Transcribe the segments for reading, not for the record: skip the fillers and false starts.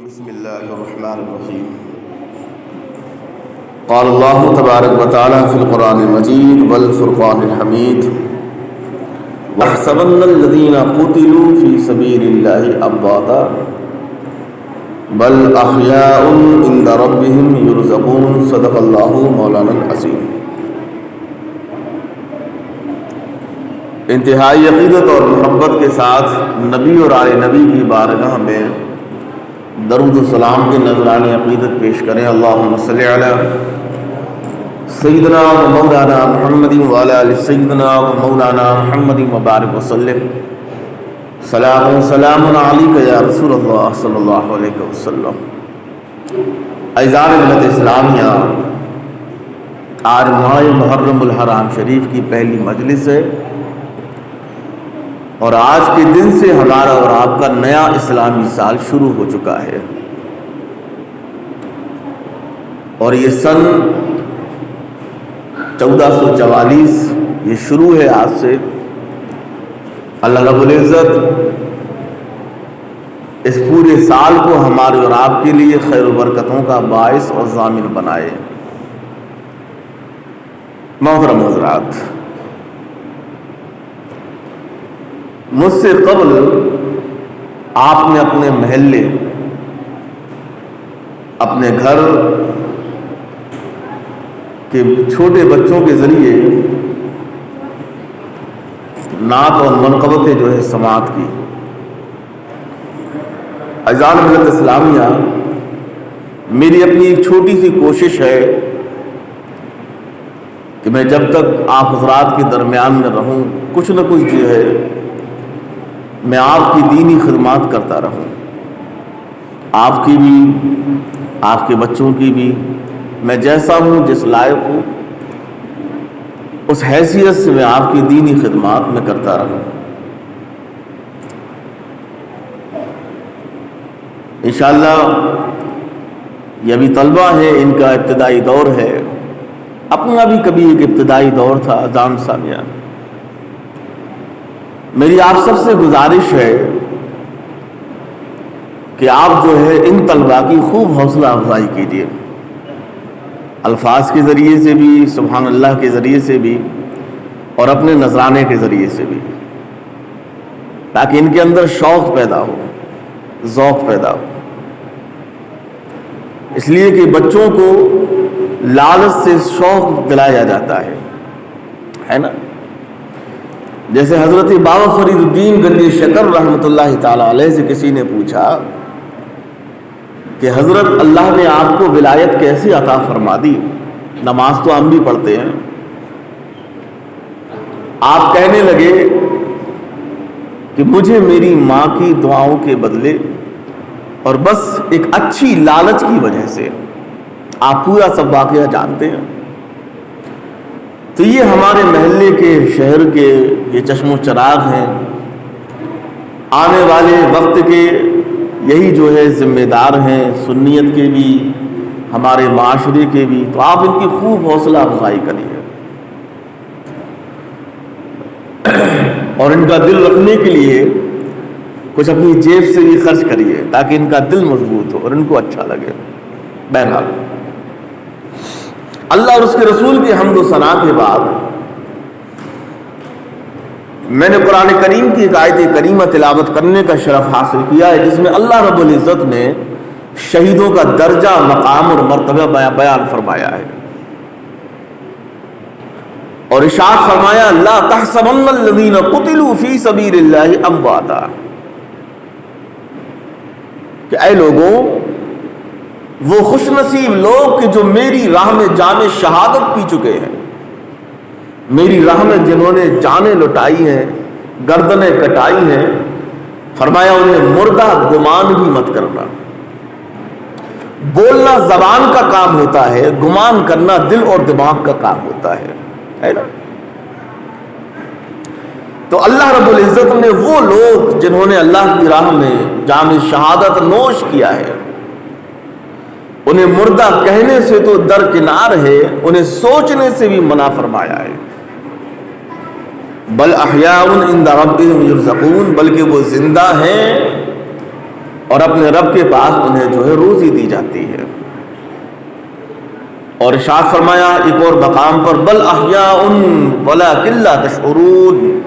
بسم الله الرحمن الرحيم. قال الله تبارك وتعالى في القرآن المجيد والفرقان الحميد: وَيَحْسَبَنَّ الَّذِينَ قُتِلُوا فِي سَبِيلِ اللَّهِ أَمْوَاتًا بَلْ أَحْيَاءٌ عِندَ رَبِّهِمْ يُرْزَقُونَ. صدق اللہ مولانا العظیم. انتہائی عقیدت اور محبت کے ساتھ نبی اور آل نبی کی بارگاہ میں درود و سلام کے نذرانِ عقیدت پیش کریں. اللہم صلی علی سیدنا و مولانا محمد وعلی آل سیدنا و مولانا محمد وبارک وسلم. صلاۃ و سلام علیک یا رسول اللہ صلی اللہ علیہ وسلم. عزیزان ملت اسلامیہ، آج ماہ محرم الحرام شریف کی پہلی مجلس ہے اور آج کے دن سے ہمارا اور آپ کا نیا اسلامی سال شروع ہو چکا ہے، اور یہ سن 1444 یہ شروع ہے آج سے. اللہ رب العزت اس پورے سال کو ہمارے اور آپ کے لیے خیر و برکتوں کا باعث اور ضامن بنائے. محترم حضرات، مجھ سے قبل آپ نے اپنے محلے، اپنے گھر کے چھوٹے بچوں کے ذریعے نعت اور منقبتیں جو ہے سماعت کی. عزیزان ملت اسلامیہ، میری اپنی ایک چھوٹی سی کوشش ہے کہ میں جب تک آپ حضرات کے درمیان میں رہوں کچھ نہ کچھ جو ہے میں آپ کی دینی خدمات کرتا رہوں، آپ کی بھی، آپ کے بچوں کی بھی. میں جیسا ہوں، جس لائق ہوں، اس حیثیت سے میں آپ کی دینی خدمات میں کرتا رہوں. انشاءاللہ یہ ابھی طلبہ ہے، ان کا ابتدائی دور ہے، اپنا بھی کبھی ایک ابتدائی دور تھا. اذان ثانیہ، میری آپ سب سے گزارش ہے کہ آپ جو ہے ان طلبہ کی خوب حوصلہ افزائی کیجیے، الفاظ کے ذریعے سے بھی، سبحان اللہ کے ذریعے سے بھی، اور اپنے نذرانے کے ذریعے سے بھی، تاکہ ان کے اندر شوق پیدا ہو، ذوق پیدا ہو. اس لیے کہ بچوں کو لالچ سے شوق دلایا جاتا ہے نا. جیسے حضرت بابا فرید الدین گنجی شکر رحمۃ اللہ تعالی علیہ سے کسی نے پوچھا کہ حضرت اللہ نے آپ کو ولایت کیسے عطا فرما دی؟ نماز تو ہم بھی پڑھتے ہیں. آپ کہنے لگے کہ مجھے میری ماں کی دعاؤں کے بدلے اور بس ایک اچھی لالچ کی وجہ سے. آپ پورا سب واقعہ جانتے ہیں. تو یہ ہمارے محلے کے، شہر کے یہ چشم و چراغ ہیں، آنے والے وقت کے یہی جو ہے ذمہ دار ہیں، سنیت کے بھی، ہمارے معاشرے کے بھی. تو آپ ان کی خوب حوصلہ افزائی کریے اور ان کا دل رکھنے کے لیے کچھ اپنی جیب سے بھی خرچ کریے تاکہ ان کا دل مضبوط ہو اور ان کو اچھا لگے. بہرحال، اللہ اور اس کے رسول کی حمد و ثنا کے بعد میں نے قرآن کریم کی ایک آیت کریمہ تلاوت کرنے کا شرف حاصل کیا ہے، جس میں اللہ رب العزت نے شہیدوں کا درجہ، مقام اور مرتبہ بیان فرمایا ہے، اور ارشاد فرمایا: لا تحسبن الذین قتلوا فی سبیل اللہ امواتا، کہ اے لوگوں، وہ خوش نصیب لوگ کہ جو میری راہ میں جان شہادت پی چکے ہیں، میری راہ میں جنہوں نے جانیں لٹائی ہیں، گردنیں کٹائی ہیں. فرمایا انہیں مردہ گمان بھی مت کرنا. بولنا زبان کا کام ہوتا ہے، گمان کرنا دل اور دماغ کا کام ہوتا ہے نا. تو اللہ رب العزت نے وہ لوگ جنہوں نے اللہ کی راہ میں جام شہادت نوش کیا ہے، انہیں مردہ کہنے سے تو درکنار ہے، انہیں سوچنے سے بھی منع فرمایا ہے. بل احیاء عند ربهم یرزقون، بلکہ وہ زندہ ہیں اور اپنے رب کے پاس انہیں جو ہے روزی دی جاتی ہے۔ اور ارشاد فرمایا ایک اور مقام پر بل احیاء ولکن لا تشعرون،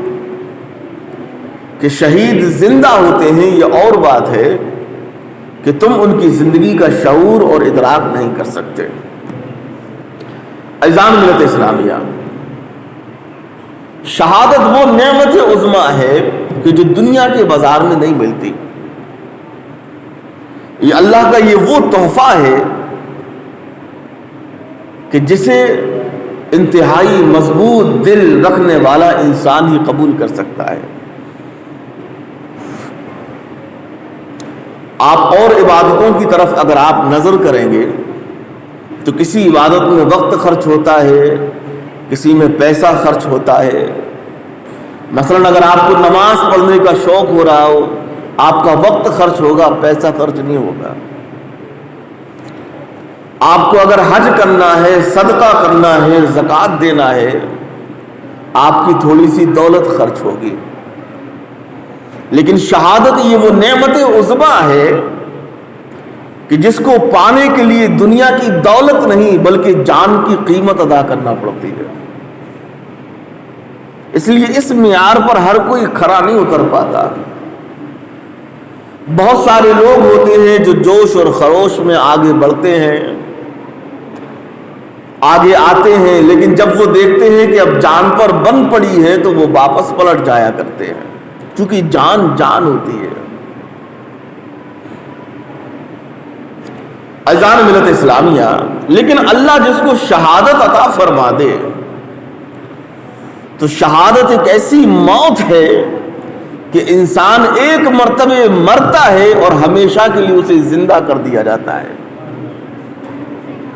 کہ شہید زندہ ہوتے ہیں یہ اور بات ہے کہ تم ان کی زندگی کا شعور اور ادراک نہیں کر سکتے۔ عزیزان ملت اسلامیہ، شہادت وہ نعمت عظمیٰ ہے کہ جو دنیا کے بازار میں نہیں ملتی۔ یہ اللہ کا یہ وہ تحفہ ہے کہ جسے انتہائی مضبوط دل رکھنے والا انسان ہی قبول کر سکتا ہے۔ آپ اور عبادتوں کی طرف اگر آپ نظر کریں گے تو کسی عبادت میں وقت خرچ ہوتا ہے، کسی میں پیسہ خرچ ہوتا ہے۔ مثلا اگر آپ کو نماز پڑھنے کا شوق ہو رہا ہو، آپ کا وقت خرچ ہوگا، پیسہ خرچ نہیں ہوگا۔ آپ کو اگر حج کرنا ہے، صدقہ کرنا ہے، زکوٰۃ دینا ہے، آپ کی تھوڑی سی دولت خرچ ہوگی۔ لیکن شہادت یہ وہ نعمت عظمیٰ ہے کہ جس کو پانے کے لیے دنیا کی دولت نہیں بلکہ جان کی قیمت ادا کرنا پڑتی ہے۔ اس لیے اس معیار پر ہر کوئی کھرا نہیں اتر پاتا۔ بہت سارے لوگ ہوتے ہیں جو جوش اور خروش میں آگے بڑھتے ہیں، آگے آتے ہیں، لیکن جب وہ دیکھتے ہیں کہ اب جان پر بند پڑی ہے تو وہ واپس پلٹ جایا کرتے ہیں، کیونکہ جان جان ہوتی ہے۔ عزیزان ملت اسلامیہ، لیکن اللہ جس کو شہادت عطا فرما دے تو شہادت ایک ایسی موت ہے کہ انسان ایک مرتبہ مرتا ہے اور ہمیشہ کے لیے اسے زندہ کر دیا جاتا ہے،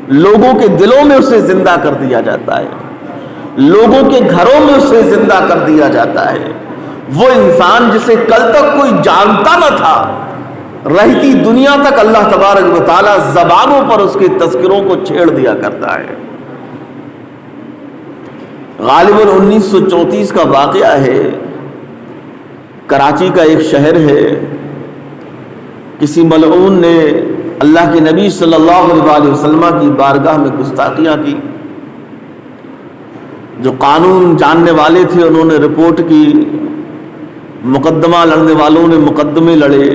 لوگوں کے دلوں میں اسے زندہ کر دیا جاتا ہے، لوگوں کے گھروں میں اسے زندہ کر دیا جاتا ہے۔ وہ انسان جسے کل تک کوئی جانتا نہ تھا، رہتی دنیا تک اللہ تبارک و تعالیٰ زبانوں پر اس کے تذکروں کو چھیڑ دیا کرتا ہے۔ غالباً 1934 کا واقعہ ہے، کراچی کا ایک شہر ہے، کسی ملعون نے اللہ کے نبی صلی اللہ علیہ وسلم کی بارگاہ میں گستاخیاں کی۔ جو قانون جاننے والے تھے انہوں نے رپورٹ کی، مقدمہ لڑنے والوں نے مقدمے لڑے،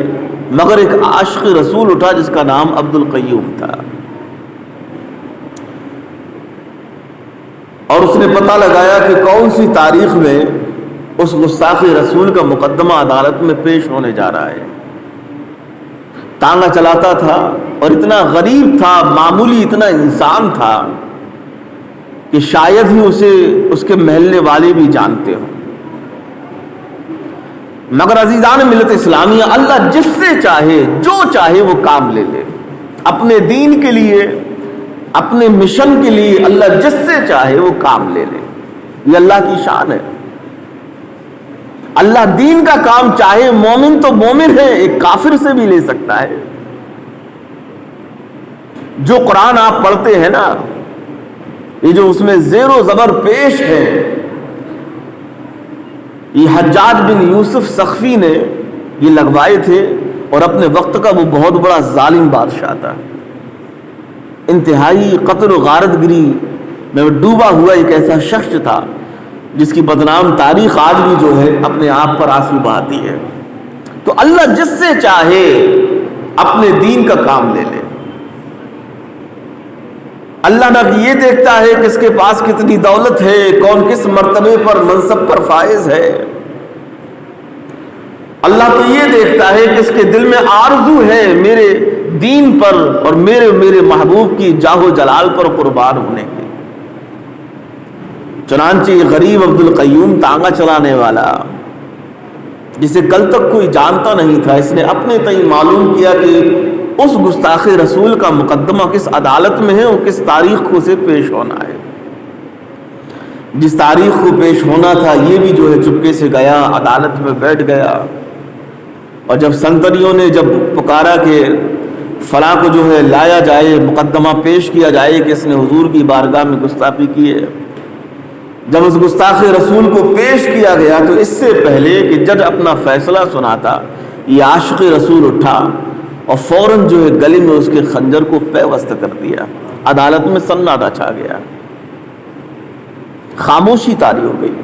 مگر ایک عاشق رسول اٹھا جس کا نام عبد القیوم تھا، اور اس نے پتہ لگایا کہ کون سی تاریخ میں اس گستاخ رسول کا مقدمہ عدالت میں پیش ہونے جا رہا ہے۔ تانگا چلاتا تھا اور اتنا غریب تھا، معمولی اتنا انسان تھا کہ شاید ہی اسے اس کے محلے والے بھی جانتے ہوں۔ مگر عزیزان ملت اسلامیہ، اللہ جس سے چاہے جو چاہے وہ کام لے لے، اپنے دین کے لیے، اپنے مشن کے لیے اللہ جس سے چاہے وہ کام لے لے۔ یہ اللہ کی شان ہے۔ اللہ دین کا کام چاہے، مومن تو مومن ہے، ایک کافر سے بھی لے سکتا ہے۔ جو قرآن آپ پڑھتے ہیں نا، یہ جو اس میں زیر و زبر پیش ہے، یہ حجاج بن یوسف سقفی نے یہ لگوائے تھے، اور اپنے وقت کا وہ بہت بڑا ظالم بادشاہ تھا، انتہائی قتل و غارت گری میں ڈوبا ہوا ایک ایسا شخص تھا جس کی بدنام تاریخ آج بھی جو ہے اپنے آپ پر آنسو بہاتی ہے۔ تو اللہ جس سے چاہے اپنے دین کا کام لے لے۔ اللہ نہ یہ دیکھتا ہے کس کے پاس کتنی دولت ہے، کون کس مرتبے پر منصب پر فائز ہے۔ اللہ تو یہ دیکھتا ہے کہ اس کے دل میں آرزو ہے میرے دین پر اور میرے محبوب کی جاہ و جلال پر قربان ہونے کی۔ چنانچہ غریب عبد القیوم تانگا چلانے والا، جسے کل تک کوئی جانتا نہیں تھا، اس نے اپنے تئیں معلوم کیا کہ اس گستاخ رسول کا مقدمہ کس عدالت میں ہے اور کس تاریخ کو اسے پیش ہونا ہے۔ جس تاریخ کو پیش ہونا تھا یہ بھی جو ہے چپکے سے گیا، عدالت میں بیٹھ گیا، اور جب سنتریوں نے جب پکارا کہ فلاں کو جو ہے لایا جائے، مقدمہ پیش کیا جائے کہ اس نے حضور کی بارگاہ میں گستاخی کی ہے، جب اس گستاخ رسول کو پیش کیا گیا تو اس سے پہلے کہ جج اپنا فیصلہ سناتا، یہ عاشق رسول اٹھا اور فوراً جو ہے گلے میں اس کے خنجر کو پیوست کر دیا. عدالت میں سناٹا چھا گیا, خاموشی طاری ہو گئی.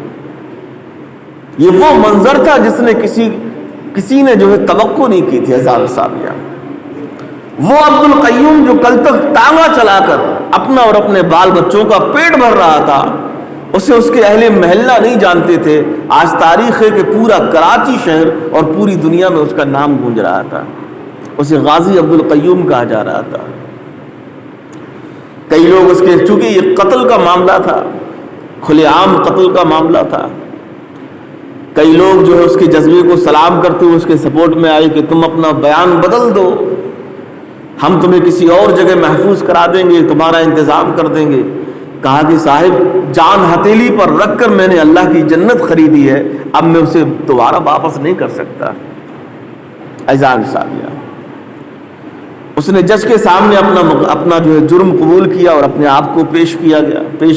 یہ وہ منظر تھا جس نے کسی نے جو ہے توقع نہیں کی تھی. عذاب سامیہ, وہ عبد القیوم جو کل تک ٹانگا چلا کر اپنا اور اپنے بال بچوں کا پیٹ بھر رہا تھا, اسے اس کے اہل محلہ نہیں جانتے تھے. آج تاریخ ہے کہ پورا کراچی شہر اور پوری دنیا میں اس کا نام گونج رہا تھا. اسے غازی عبد القیوم کہا جا رہا تھا. کئی لوگ اس کے, چونکہ یہ قتل کا معاملہ تھا, کھلے عام قتل کا معاملہ تھا, کئی لوگ جو ہے اس کے جذبے کو سلام کرتے ہوئے اس کے سپورٹ میں آئے کہ تم اپنا بیان بدل دو, ہم تمہیں کسی اور جگہ محفوظ کرا دیں گے, تمہارا انتظام کر دیں گے. کہا کہ صاحب جان ہتھیلی پر رکھ کر میں نے اللہ کی جنت خریدی ہے, اب میں اسے دوبارہ واپس نہیں کر سکتا. اذان سامیہ, اس نے جج کے سامنے اپنا جو ہے جرم قبول کیا اور اپنے آپ کو پیش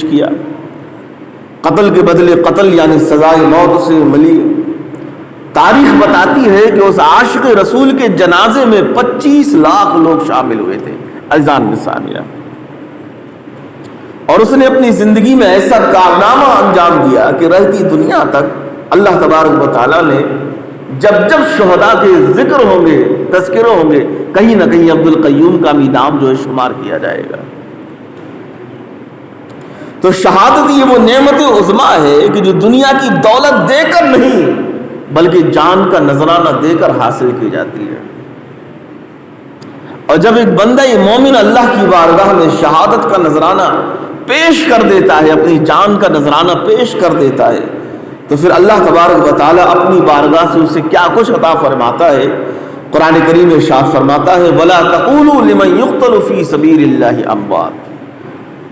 کیا. قتل کے بدلے قتل یعنی سزائے موت سے ملی. تاریخ بتاتی ہے کہ اس عاشق رسول کے جنازے میں 25 لاکھ لوگ شامل ہوئے تھے. اذان ثانیہ, اور اس نے اپنی زندگی میں ایسا کارنامہ انجام دیا کہ رہتی دنیا تک اللہ تبارک و تعالیٰ نے جب شہداء کے ذکر ہوں گے, تذکرے ہوں گے, کہیں نہ کہیں عبد القیوم کا بھی نام جو ہے شمار کیا جائے گا. تو شہادت یہ وہ نعمت عظمیٰ ہے کہ جو دنیا کی دولت دے کر نہیں بلکہ جان کا نذرانہ دے کر حاصل کی جاتی ہے. اور جب ایک بندہ مومن اللہ کی بارگاہ میں شہادت کا نذرانہ پیش کر دیتا ہے, اپنی جان کا نذرانہ پیش کر دیتا ہے, تو پھر اللہ تبارک و تعالیٰ اپنی بارگاہ سے اسے کیا کچھ عطا فرماتا ہے. قرآن کریم ارشاد فرماتا ہے وَلَا تَقُولُوا لِمَنْ يُقْتَلُ فِي سَبِيلِ اللَّهِ أَمْوَاتٌ,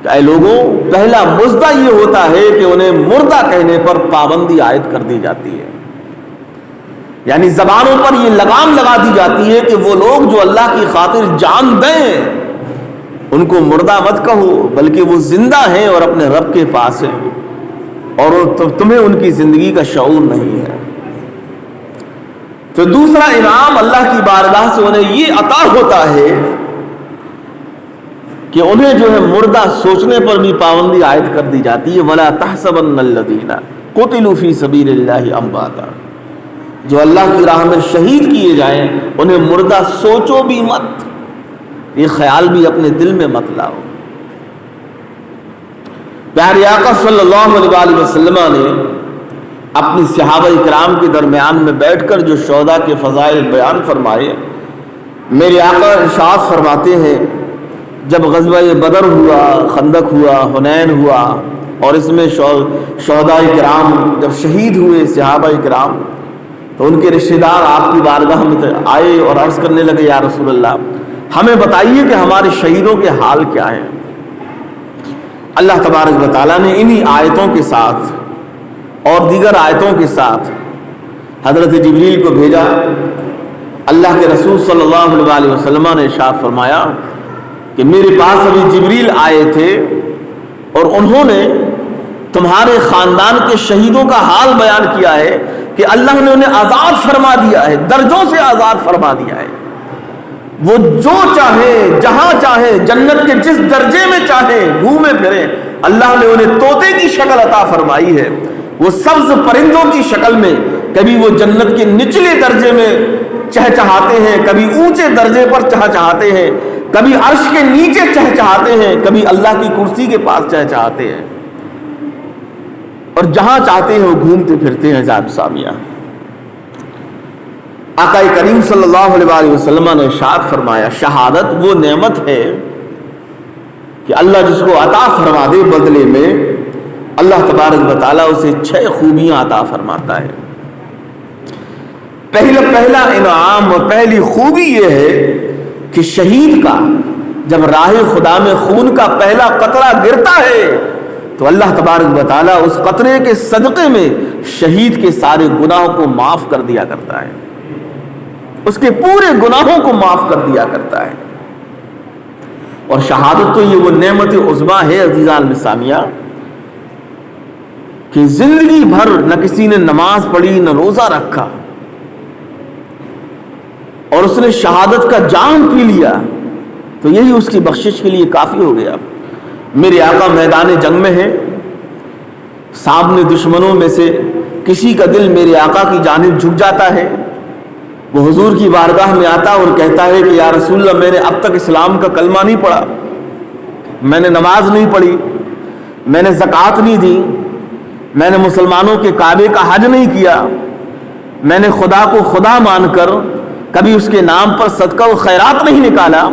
کہ اے لوگوں, پہلا مزدہ یہ ہوتا ہے کہ انہیں مردہ کہنے پر پابندی عائد کر دی جاتی ہے. یعنی زبانوں پر یہ لگام لگا دی جاتی ہے کہ وہ لوگ جو اللہ کی خاطر جان دیں ان کو مردہ مت کہو, بلکہ وہ زندہ ہیں اور اپنے رب کے پاس ہیں, اور تمہیں ان کی زندگی کا شعور نہیں ہے. تو دوسرا انعام اللہ کی بارگاہ سے انہیں یہ عطا ہوتا ہے کہ انہیں جو ہے مردہ سوچنے پر بھی پابندی عائد کر دی جاتی ہے. وَلَا تَحْسَبَنَّ الَّذِينَ قُتِلُوا فِي سَبِيلِ اللَّهِ أَمْوَاتًا, جو اللہ کی راہ میں شہید کیے جائیں انہیں مردہ سوچو بھی مت, یہ خیال بھی اپنے دل میں مت لاؤ. پیارے آقا صلی اللہ علیہ وسلم نے اپنی صحابہ کرام کے درمیان میں بیٹھ کر جو شہداء کے فضائل بیان فرمائے, میرے آقا ارشاد فرماتے ہیں جب غزوہ بدر ہوا, خندق ہوا, حنین ہوا, اور اس میں شہداء کرام جب شہید ہوئے صحابہ کرام, تو ان کے رشتہ دار آپ کی بارگاہ میں آئے اور عرض کرنے لگے یا رسول اللہ ہمیں بتائیے کہ ہمارے شہیدوں کے حال کیا ہیں. اللہ تبارک و تعالیٰ نے انہی آیتوں کے ساتھ اور دیگر آیتوں کے ساتھ حضرت جبریل کو بھیجا. اللہ کے رسول صلی اللہ علیہ وسلم نے ارشاد فرمایا کہ میرے پاس ابھی جبریل آئے تھے اور انہوں نے تمہارے خاندان کے شہیدوں کا حال بیان کیا ہے کہ اللہ نے انہیں آزاد فرما دیا ہے, درجوں سے آزاد فرما دیا ہے. وہ جو چاہیں جہاں چاہیں جنت کے جس درجے میں چاہیں گھومے پھریں. اللہ نے انہیں طوطے کی شکل عطا فرمائی ہے, وہ سبز پرندوں کی شکل میں, کبھی وہ جنت کے نچلے درجے میں چہچہاتے ہیں, کبھی اونچے درجے پر چہچہاتے ہیں, کبھی عرش کے نیچے چہچہاتے ہیں, کبھی اللہ کی کرسی کے پاس چہچہاتے ہیں, اور جہاں چاہتے ہیں وہ گھومتے پھرتے ہیں. ذات سامیہ, آقا کریم صلی اللہ علیہ وسلم نے ارشاد فرمایا شہادت وہ نعمت ہے کہ اللہ جس کو عطا فرما دے بدلے میں اللہ تبارک و تعالیٰ اسے 6 خوبیاں عطا فرماتا ہے. پہلا انعام اور پہلی خوبی یہ ہے کہ شہید کا جب راہ خدا میں خون کا پہلا قطرہ گرتا ہے تو اللہ تبارک و تعالیٰ اس قطرے کے صدقے میں شہید کے سارے گناہوں کو معاف کر دیا کرتا ہے, اس کے پورے گناہوں کو معاف کر دیا کرتا ہے. اور شہادت تو یہ وہ نعمت عظمیٰ ہے عزیزان السامیہ کہ زندگی بھر نہ کسی نے نماز پڑھی نہ روزہ رکھا, اور اس نے شہادت کا جام پی لیا تو یہی اس کی بخشش کے لیے کافی ہو گیا۔ میرے آقا میدان جنگ میں ہے، سامنے دشمنوں میں سے کسی کا دل میرے آقا کی جانب جھک جاتا ہے، وہ حضور کی بارگاہ میں آتا اور کہتا ہے کہ یا رسول اللہ، میں نے اب تک اسلام کا کلمہ نہیں پڑھا، میں نے نماز نہیں پڑھی، میں نے زکوٰۃ نہیں دی، میں نے مسلمانوں کے کعبے کا حج نہیں کیا، میں نے خدا کو خدا مان کر کبھی اس کے نام پر صدقہ و خیرات نہیں نکالا،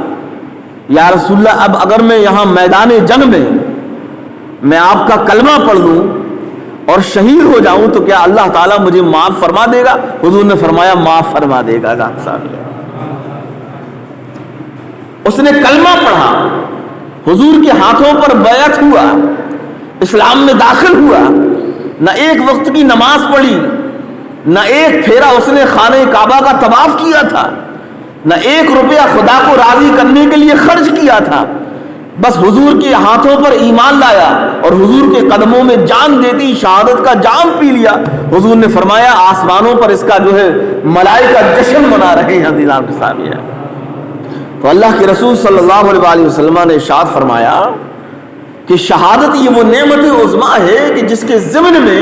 یا رسول اللہ اب اگر میں یہاں میدان جنگ میں آپ کا کلمہ پڑھ لوں اور شہید ہو جاؤں تو کیا اللہ تعالیٰ مجھے معاف فرما دے گا؟ حضور نے فرمایا معاف فرما دے گا۔ اس نے کلمہ پڑھا، حضور کے ہاتھوں پر بیعت ہوا، اسلام میں داخل ہوا، نہ ایک وقت کی نماز پڑھی، نہ ایک پھیرا اس نے خانہ کعبہ کا طواف کیا تھا، نہ ایک روپیہ خدا کو راضی کرنے کے لیے خرچ کیا تھا، بس حضور کے ہاتھوں پر ایمان لایا اور حضور کے قدموں میں جان دیتی شہادت کا جام پی لیا۔ حضور نے فرمایا آسمانوں پر اس کا جو ہے ملائکہ جشن منا رہے ہیں۔ عزیزان کے سامنے تو اللہ کے رسول صلی اللہ علیہ وسلم نے ارشاد فرمایا کہ شہادت یہ وہ نعمت عظمیٰ ہے کہ جس کے ضمن میں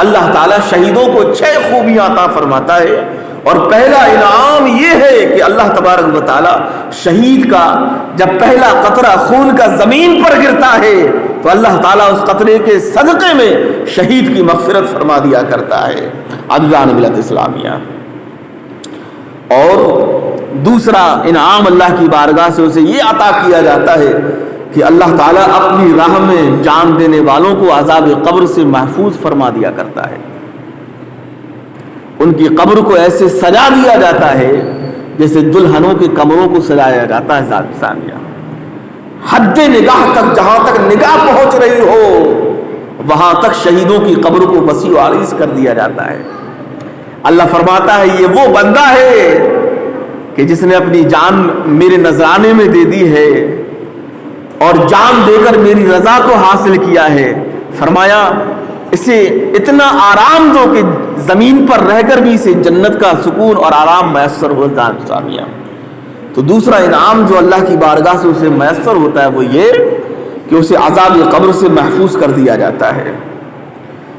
اللہ تعالیٰ شہیدوں کو 6 خوبیاں عطا فرماتا ہے، اور پہلا انعام یہ ہے کہ اللہ تبارک و تعالیٰ شہید کا جب پہلا قطرہ خون کا زمین پر گرتا ہے تو اللہ تعالیٰ اس قطرے کے صدقے میں شہید کی مغفرت فرما دیا کرتا ہے۔ عزیزان ملت اسلامیہ، اور دوسرا انعام اللہ کی بارگاہ سے اسے یہ عطا کیا جاتا ہے کہ اللہ تعالیٰ اپنی راہ میں جان دینے والوں کو عذاب قبر سے محفوظ فرما دیا کرتا ہے۔ ان کی قبر کو ایسے سجا دیا جاتا ہے جیسے دلہنوں کے کمروں کو سجایا جاتا ہے۔ ذات ثانیہ حد نگاہ تک، جہاں تک نگاہ پہنچ رہی ہو وہاں تک شہیدوں کی قبر کو وسیع و عریض کر دیا جاتا ہے۔ اللہ فرماتا ہے یہ وہ بندہ ہے کہ جس نے اپنی جان میرے نذرانے میں دے دی ہے اور جان دے کر میری رضا کو حاصل کیا ہے۔ فرمایا اسے اتنا آرام دو کہ زمین پر رہ کر بھی اسے جنت کا سکون اور آرام میسر ہو۔ سامیہ تو دوسرا انعام جو اللہ کی بارگاہ سے اسے میسر ہوتا ہے وہ یہ کہ اسے عذاب قبر سے محفوظ کر دیا جاتا ہے،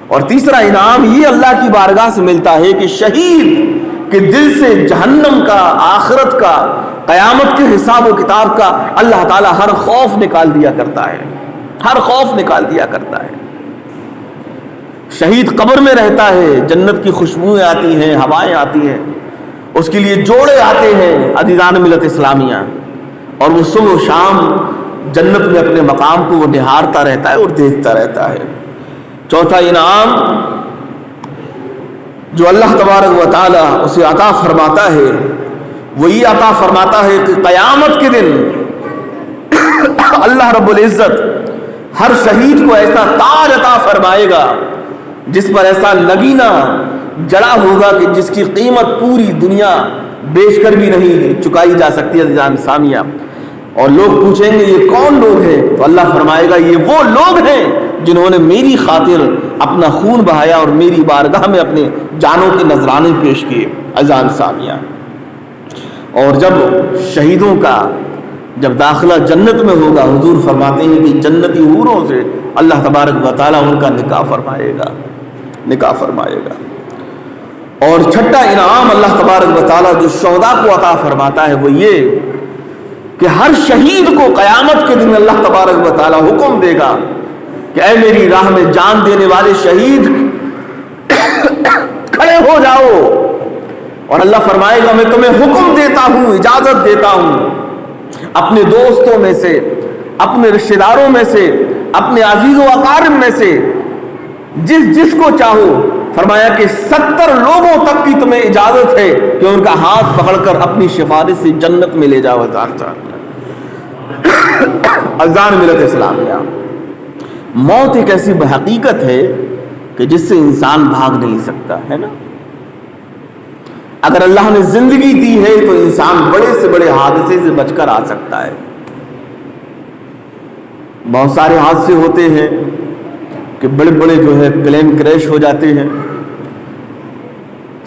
اور تیسرا انعام یہ اللہ کی بارگاہ سے ملتا ہے کہ شہید کے دل سے جہنم کا، آخرت کا، قیامت کے حساب و کتاب کا اللہ تعالیٰ ہر خوف نکال دیا کرتا ہے، ہر خوف نکال دیا کرتا ہے۔ شہید قبر میں رہتا ہے، جنت کی خوشبوئیں آتی ہیں، ہوائیں آتی ہیں، اس کے لیے جوڑے آتے ہیں۔ عزیزان ملت اسلامیہ، اور وہ صبح و شام جنت میں اپنے مقام کو وہ نہارتا رہتا ہے اور دیکھتا رہتا ہے۔ چوتھا انعام جو اللہ تبارک و تعالی اسے عطا فرماتا ہے وہ یہ عطا فرماتا ہے کہ قیامت کے دن اللہ رب العزت ہر شہید کو ایسا تاج عطا فرمائے گا جس پر ایسا نگینہ جڑا ہوگا کہ جس کی قیمت پوری دنیا بیچ کر بھی نہیں چکائی جا سکتی۔ عزیزان سامیہ، اور لوگ پوچھیں گے یہ کون لوگ ہیں تو اللہ فرمائے گا یہ وہ لوگ ہیں جنہوں نے میری خاطر اپنا خون بہایا اور میری بارگاہ میں اپنے جانوں کے نذرانے پیش کیے۔ عزیزان سامیہ، اور جب شہیدوں کا جب داخلہ جنت میں ہوگا حضور فرماتے ہیں کہ جنتی حوروں سے اللہ تبارک و تعالیٰ ان کا نکاح فرمائے گا، نکاح فرمائے گا۔ اور چھٹا انعام اللہ تبارک و تعالیٰ جو شہداء کو عطا فرماتا ہے وہ یہ کہ ہر شہید کو قیامت کے دن اللہ تبارک و تعالیٰ حکم دے گا کہ اے میری راہ میں جان دینے والے شہید کھڑے ہو جاؤ، اور اللہ فرمائے گا میں تمہیں حکم دیتا ہوں، اجازت دیتا ہوں اپنے دوستوں میں سے، اپنے رشتہ داروں میں سے، اپنے عزیز و اقارب میں سے جس کو چاہو، فرمایا کہ 70 لوگوں تک کی تمہیں اجازت ہے کہ ان کا ہاتھ پکڑ کر اپنی سفارش سے جنت میں لے جاؤ۔ اذان ملت اسلامیہ، موت ایک ایسی حقیقت ہے کہ جس سے انسان بھاگ نہیں سکتا ہے نا۔ اگر اللہ نے زندگی دی ہے تو انسان بڑے سے بڑے حادثے سے بچ کر آ سکتا ہے۔ بہت سارے حادثے ہوتے ہیں کہ بڑے بڑے جو ہے پلین کریش ہو جاتے ہیں،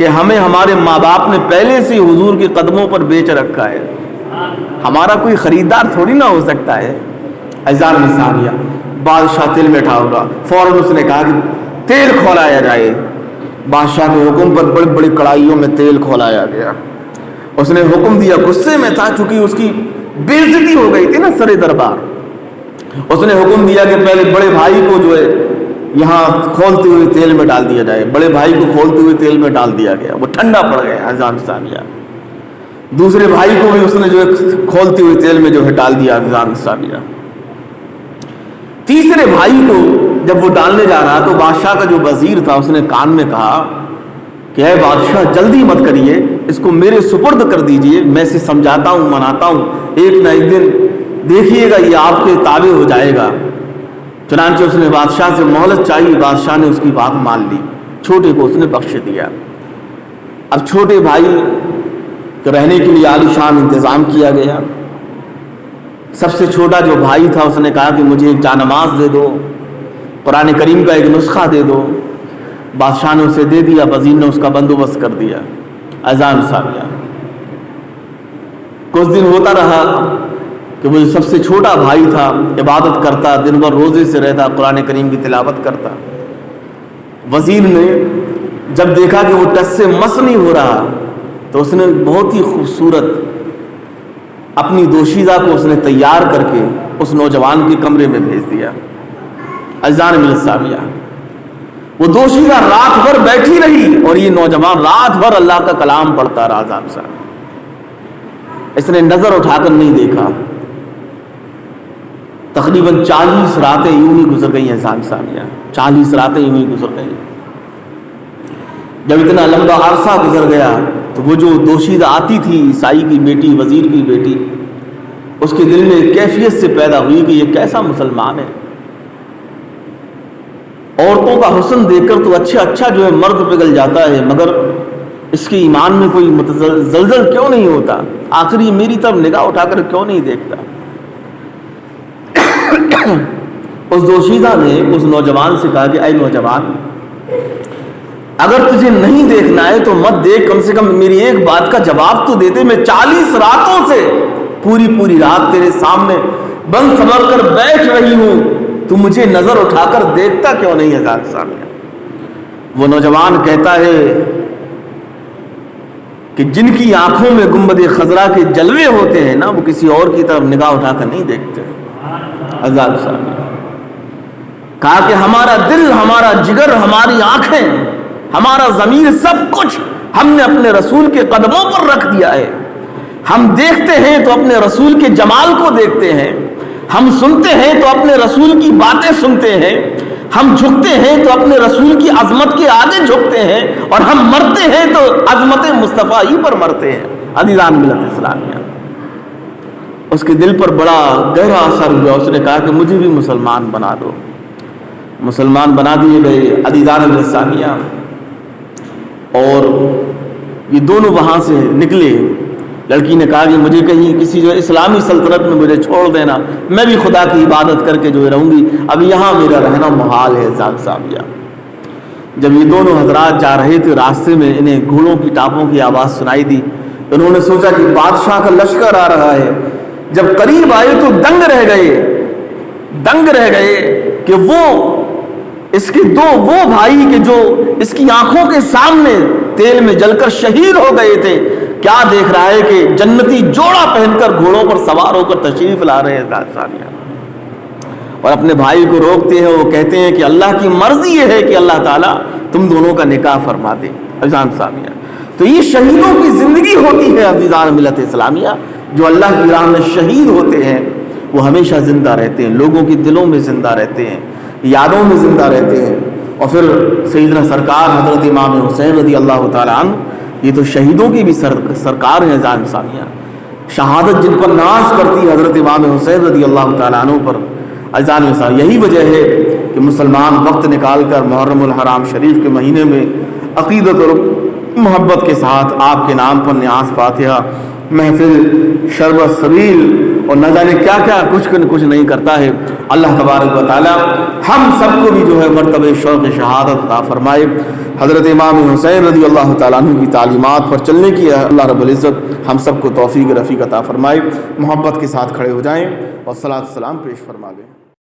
کہ ہمیں ہمارے ماں باپ نے پہلے سے حضور کے قدموں پر بیچ رکھا ہے، ہمارا کوئی خریدار تھوڑی نہ ہو سکتا ہے۔ اذان میں ثانیہ بادشاہ تل بیٹھا ہوگا، فوراً اس نے کہا کہ تیل کھولایا جائے۔ بادشاہ کے حکم پر بڑی بڑی کڑائیوں میں تیل کھولایا گیا۔ اس نے حکم دیا، غصے میں تھا چونکہ اس کی بے عزتی ہو گئی تھی نا سر دربار۔ اس نے حکم دیا کہ پہلے بڑے بھائی کو جو ہے یہاں کھولتے ہوئے تیل میں ڈال دیا جائے۔ بڑے بھائی کو کھولتے ہوئے تیل میں ڈال دیا گیا، وہ ٹھنڈا پڑ گیا اذان ثانیہ۔ دوسرے بھائی کو بھی اس نے جو ہے کھولتے ہوئے تیل میں جو ہے ڈال دیا اذان ثانیہ۔ تیسرے بھائی کو جب وہ ڈالنے جا رہا تو بادشاہ کا جو وزیر تھا اس نے کان میں کہا کہ اے بادشاہ جلدی مت کریے، اس کو میرے سپرد کر دیجئے، میں اسے سمجھاتا ہوں مناتا ہوں، ایک نہ ایک دن دیکھیے گا یہ آپ کے تابع ہو جائے گا۔ چنانچہ اس نے بادشاہ سے مہلت چاہی، بادشاہ نے اس کی بات مان لی، چھوٹے کو اس نے بخش دیا۔ اب چھوٹے بھائی کے رہنے کے لیے عالیشان انتظام کیا گیا۔ سب سے چھوٹا جو بھائی تھا اس نے کہا کہ مجھے ایک جانماز دے دو، قرآن کریم کا ایک نسخہ دے دو۔ بادشاہ نے اسے دے دیا، وزیر نے اس کا بندوبست کر دیا۔ اذان ثانیہ کچھ دن ہوتا رہا کہ وہ سب سے چھوٹا بھائی تھا، عبادت کرتا، دن بھر روزے سے رہتا، قرآن کریم کی تلاوت کرتا۔ وزیر نے جب دیکھا کہ وہ ٹس سے مس نہیں ہو رہا تو اس نے بہت ہی خوبصورت اپنی دوشیزہ کو اس نے تیار کر کے اس نوجوان کے کمرے میں بھیج دیا۔ اذان من الثانیہ وہ دوشیزہ رات بھر بیٹھی رہی اور یہ نوجوان رات بھر اللہ کا کلام پڑھتا رہا۔ اذان ثانیہ اس نے نظر اٹھا کر نہیں دیکھا۔ تقریباً 40 راتیں یوں ہی گزر گئی ہیں۔ اذان ثانیہ 40 راتیں یوں ہی گزر گئی۔ جب اتنا لمبا عرصہ گزر گیا تو وہ جو دوشیزہ آتی تھی، عیسائی کی بیٹی، وزیر کی بیٹی، اس کے دل میں کیفیت سے پیدا ہوئی کہ یہ کیسا مسلمان ہے۔ عورتوں کا حسن دیکھ کر تو اچھا جو ہے مرد پگھل جاتا ہے، مگر اس کے ایمان میں کوئی زلزل کیوں نہیں ہوتا؟ آخر یہ میری طرف نگاہ اٹھا کر کیوں نہیں دیکھتا؟ اس دوشیزہ نے اس نوجوان سے کہا کہ اے نوجوان، اگر تجھے نہیں دیکھنا ہے تو مت دیکھ، کم سے کم میری ایک بات کا جواب تو دیتے۔ میں 40 راتوں سے پوری رات تیرے سامنے بند سنبھل کر بیٹھ رہی ہوں، تو مجھے نظر اٹھا کر دیکھتا کیوں نہیں ہے؟ اذان ثانیہ وہ نوجوان کہتا ہے کہ جن کی آنکھوں میں گنبد خضرا کے جلوے ہوتے ہیں نا، وہ کسی اور کی طرف نگاہ اٹھا کر نہیں دیکھتے۔ اذان ثانیہ کہا کہ ہمارا دل، ہمارا جگر، ہماری آنکھیں، ہمارا ضمیر، سب کچھ ہم نے اپنے رسول کے قدموں پر رکھ دیا ہے۔ ہم دیکھتے ہیں تو اپنے رسول کے جمال کو دیکھتے ہیں، ہم سنتے ہیں تو اپنے رسول کی باتیں سنتے ہیں، ہم جھکتے ہیں تو اپنے رسول کی عظمت کے آگے جھکتے ہیں، اور ہم مرتے ہیں تو عظمت مصطفیٰ ہی پر مرتے ہیں۔ عزیزان ملت اسلامیہ اس کے دل پر بڑا گہرا اثر ہوا۔ اس نے کہا کہ مجھے بھی مسلمان بنا دو۔ مسلمان بنا دیے گئے عزیزان ملت اسلامیہ، اور یہ دونوں وہاں سے نکلے۔ لڑکی نے کہا کہ مجھے کہیں کسی جو اسلامی سلطنت میں مجھے چھوڑ دینا، میں بھی خدا کی عبادت کر کے جو رہوں گی، اب یہاں میرا رہنا محال ہے۔ اذان ثانیہ جب یہ دونوں حضرات جا رہے تھے، راستے میں انہیں گھوڑوں کی ٹاپوں کی آواز سنائی دی۔ انہوں نے سوچا کہ بادشاہ کا لشکر آ رہا ہے۔ جب قریب آئے تو دنگ رہ گئے کہ وہ اس کے وہ بھائی کے جو اس کی آنکھوں کے سامنے تیل میں جل کر شہید ہو گئے تھے، کیا دیکھ رہا ہے کہ جنتی جوڑا پہن کر گھوڑوں پر سوار ہو کر تشریف لا رہے ہیں، اور اپنے بھائی کو روکتے ہیں۔ وہ کہتے ہیں کہ اللہ کی مرضی یہ ہے کہ اللہ تعالیٰ تم دونوں کا نکاح فرما دے۔ اذان ثانیہ تو یہ شہیدوں کی زندگی ہوتی ہے عزیزان ملت اسلامیہ۔ جو اللہ کی راہ میں شہید ہوتے ہیں وہ ہمیشہ زندہ رہتے ہیں، لوگوں کے دلوں میں زندہ رہتے ہیں، یادوں میں زندہ رہتے ہیں۔ اور پھر سیدنا سرکار حضرت امام حسین رضی اللہ تعالیٰ عنہ، یہ تو شہیدوں کی بھی سرکار ہیں۔ اذان ثانیہ شہادت جن پر ناز کرتی ہے حضرت امام حسین رضی اللہ تعالیٰ عنہ پر۔ اذان ثانیہ یہی وجہ ہے کہ مسلمان وقت نکال کر محرم الحرام شریف کے مہینے میں عقیدت اور محبت کے ساتھ آپ کے نام پر نیاز فاتحہ، محفل، شربت سبیل اور نہ جانے کیا کیا کچھ نہیں کرتا ہے۔ اللہ تبارک و تعالی ہم سب کو بھی جو ہے مرتبہ شوق شہادت عطا فرمائے، حضرت امام حسین رضی اللہ تعالیٰ عنہ کی تعلیمات پر چلنے کی اللہ رب العزت ہم سب کو توفیق رفیق عطا فرمائے۔ محبت کے ساتھ کھڑے ہو جائیں اور صلاۃ والسلام پیش فرما دیں۔